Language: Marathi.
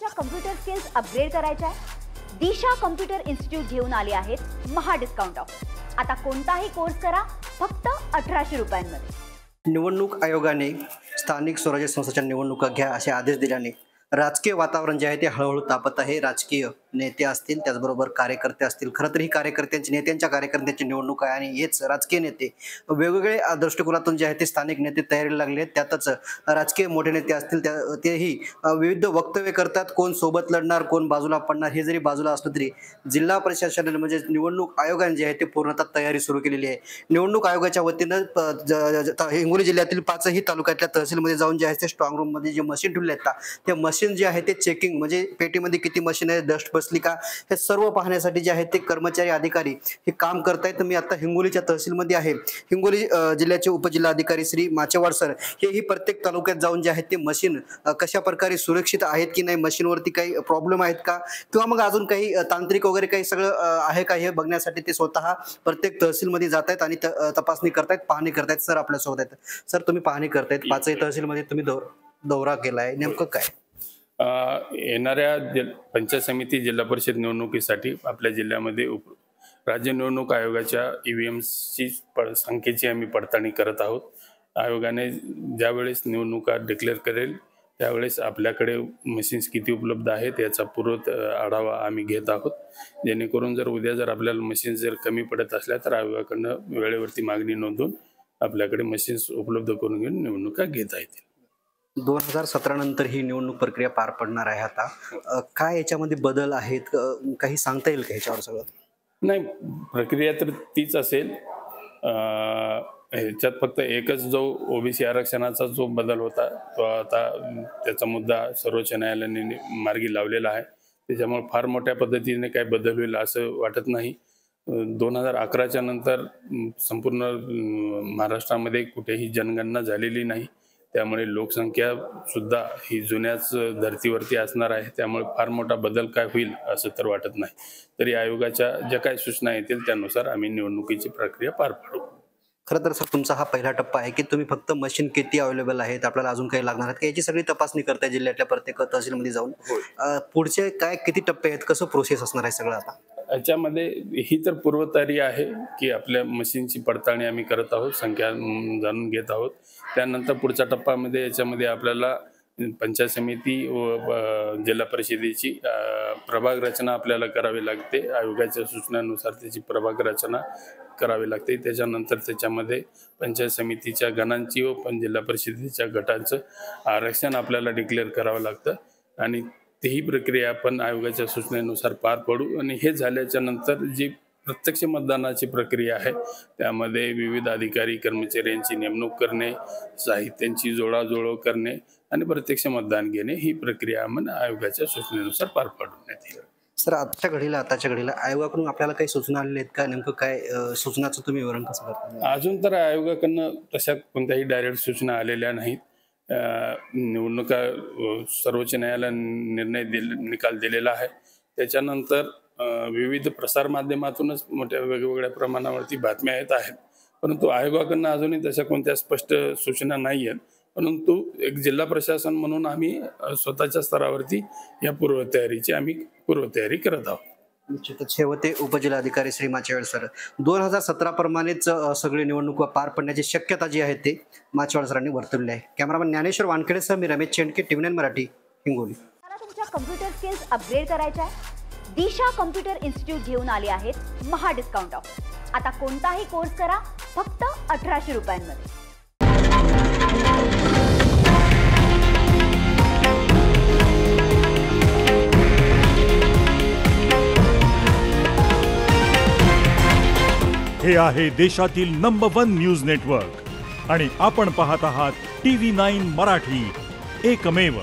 तुमच्या कम्प्युटर स्किल्स अपग्रेड करायच्या आहे? दिशा कम्प्युटर इन्स्टिट्यूट घेऊन आले आहेत महा डिस्काउंट ऑफर। आता कोणताही कोर्स करा फक्त 1800 रुपयांमध्ये। निवडणूक आयोगाने स्थानिक स्वराज्य संस्थांच्या निवडणुका घ्या असे आदेश दिल्याने राजकीय वातावरण जे आहे ते हळूहळू तापत आहे। राजकीय नेते असतील, त्याचबरोबर कार्यकर्ते असतील। खरं तर ही कार्यकर्त्यांची, नेत्यांच्या कार्यकर्त्यांची निवडणूक आहे आणि हेच राजकीय नेते वेगवेगळे दृष्टिकोनातून जे आहे ते स्थानिक नेते तयारीला लागले आहेत। त्यातच राजकीय मोठे नेते असतील तेही विविध वक्तव्य करतात। कोण सोबत लढणार, कोण बाजूला पडणार, हे जरी बाजूला असलं तरी जिल्हा प्रशासनाने म्हणजे निवडणूक आयोगाने जे आहे ते पूर्णतः तयारी सुरू केलेली आहे। निवडणूक आयोगाच्या वतीनं हिंगोली जिल्ह्यातील 5ही तालुक्यातल्या तहसीलमध्ये जाऊन जे आहे ते स्ट्रॉंग रूम मध्ये जे मशीन ठेवले आहेत ते मशीन जे आहे ते चेकिंग, म्हणजे पेटीमध्ये किती मशीन आहे, डस्ट बसली का, हे सर्व पाहण्यासाठी जे आहे ते कर्मचारी अधिकारी हे काम करतायत। मी आता हिंगोलीच्या तहसीलमध्ये आहे। हिंगोली जिल्ह्याचे उपजिल्हाधिकारी श्री माचेवाड सर हेही प्रत्येक तालुक्यात जाऊन जे आहे ते मशीन कशा प्रकारे सुरक्षित आहेत की नाही, मशीनवरती काही प्रॉब्लेम आहेत का, किंवा मग अजून काही तांत्रिक वगैरे काही सगळं आहे का, हे बघण्यासाठी ते स्वतः प्रत्येक तहसीलमध्ये जात आहेत आणि तपासणी करतायत, पाहणी करतायत। सर आपल्यासोबत आहेत। सर तुम्ही पाहणी करतायत, 5ही तहसीलमध्ये तुम्ही दौरा केलाय, नेमकं काय? येणाऱ्या पंचायत समिती जिल्हा परिषद निवडणुकीसाठी आपल्या जिल्ह्यामध्ये राज्य निवडणूक आयोगाच्या EVMची संख्येची आम्ही पडताळणी करत आहोत। आयोगाने ज्यावेळेस निवडणुका डिक्लेअर करेल त्यावेळेस आपल्याकडे मशीन्स किती उपलब्ध आहेत याचा पूर्व आढावा आम्ही घेत आहोत, जेणेकरून जर उद्या जर आपल्याला मशीन्स जर कमी पडत असल्या तर आयोगाकडनं वेळेवरती मागणी नोंदवून आपल्याकडे मशीन्स उपलब्ध करून घेऊन निवडणुका घेता येतील। 2017 नंतर ही निवडणूक प्रक्रिया पार पडणार आहे। आता काय याच्यामध्ये बदल आहेत, काही सांगता येईल का याच्यावर? सगळं नाही, प्रक्रिया तर तीच असेल। ह्याच्यात फक्त एकच जो OBC आरक्षणाचा जो बदल होता तो आता त्याचा मुद्दा सर्वोच्च न्यायालयाने मार्गी लावलेला आहे, त्याच्यामुळे फार मोठ्या पद्धतीने काय बदल होईल असं वाटत नाही। 2011च्या नंतर संपूर्ण महाराष्ट्रामध्ये कुठेही जनगणना झालेली नाही, त्यामुळे लोकसंख्या सुद्धा ही जुन्याच धर्तीवरती असणार आहे, त्यामुळे फार मोठा बदल काय होईल असं तर वाटत नाही। तरी आयोगाच्या ज्या काही सूचना येतील त्यानुसार आम्ही निवडणुकीची प्रक्रिया पार पाडू। खरं तर सर तुमचा हा पहिला टप्पा आहे की तुम्ही फक्त मशीन किती अवेलेबल आहेत, आपल्याला अजून काही लागणार आहेत याची सगळी तपासणी करताय जिल्ह्यातल्या प्रत्येक तहसीलमध्ये जाऊन। पुढचे काय किती टप्पे आहेत, कसं प्रोसेस असणार आहे सगळं? आता याच्यामध्ये ही तर पूर्वतयारी आहे की आपल्या मशीनची पडताळणी आम्ही करत आहोत, संख्या जाणून घेत आहोत। त्यानंतर पुढच्या टप्प्यामध्ये याच्यामध्ये आपल्याला पंचायत समिती व जिल्हा परिषदेची प्रभाग रचना आपल्याला करावी लागते। आयोगाच्या सूचनानुसार त्याची प्रभाग रचना करावी लागते। त्याच्यानंतर त्याच्यामध्ये पंचायत समितीच्या गणांची व जिल्हा परिषदेच्या गटांचं आरक्षण आपल्याला डिक्लेअर करावं लागतं आणि तेही प्रक्रिया आपण आयोगाच्या सूचनेनुसार पार पडू। आणि हे झाल्याच्या नंतर जी प्रत्यक्ष मतदानाची प्रक्रिया आहे त्यामध्ये विविध अधिकारी कर्मचाऱ्यांची नेमणूक करणे, साहित्यांची जोडाजोड करणे आणि प्रत्यक्ष मतदान घेणे, ही प्रक्रिया आपण आयोगाच्या सूचनेनुसार पार पाडण्यात येईल। सर आताच्या घडीला आयोगाकडून आपल्याला काही सूचना आलेल्या आहेत का? नेमकं काय सूचनाचं तुम्ही विवरण कसं करता? अजून तर आयोगाकडनं तशा कोणत्याही डायरेक्ट सूचना आलेल्या नाहीत। निवडणुका सर्वोच्च न्यायालयाने निकाल दिलेला आहे, त्याच्यानंतर विविध प्रसार माध्यमातूनच मोठ्या वेगवेगळ्या प्रमाणावरती बातम्या येत आहेत, परंतु आयोगाकडनं अजूनही तशा कोणत्या स्पष्ट सूचना नाही आहेत। परंतु एक जिल्हा प्रशासन म्हणून आम्ही स्वतःच्या स्तरावरती या पूर्वतयारी करत आहोत। निश्चितच हे होते उपजिल्हाधिकारी श्री माचेवाड सर। 2017 प्रमाणेच सगळी निवडणूक पार पडण्याची शक्यता जी आहे ते माचेवाड सरांनी वर्तवली आहे। कॅमेरामन ज्ञानेश्वर वानखेडेसह मी रमेश चेंडके, TV9 मराठी, हिंगोली। मला तुमच्या कम्प्युटर स्किल्स अपग्रेड करायच्या आहे? दिशा कम्प्युटर इन्स्टिट्यूट घेऊन आले आहेत महा डिस्काउंट ऑफर। आता कोणताही कोर्स करा फक्त 1800 रुपयांमध्ये। हे आहे देशातील नंबर 1 न्यूज नेटवर्क आणि आपण पाहत आहात TV9 मराठी, एकमेव।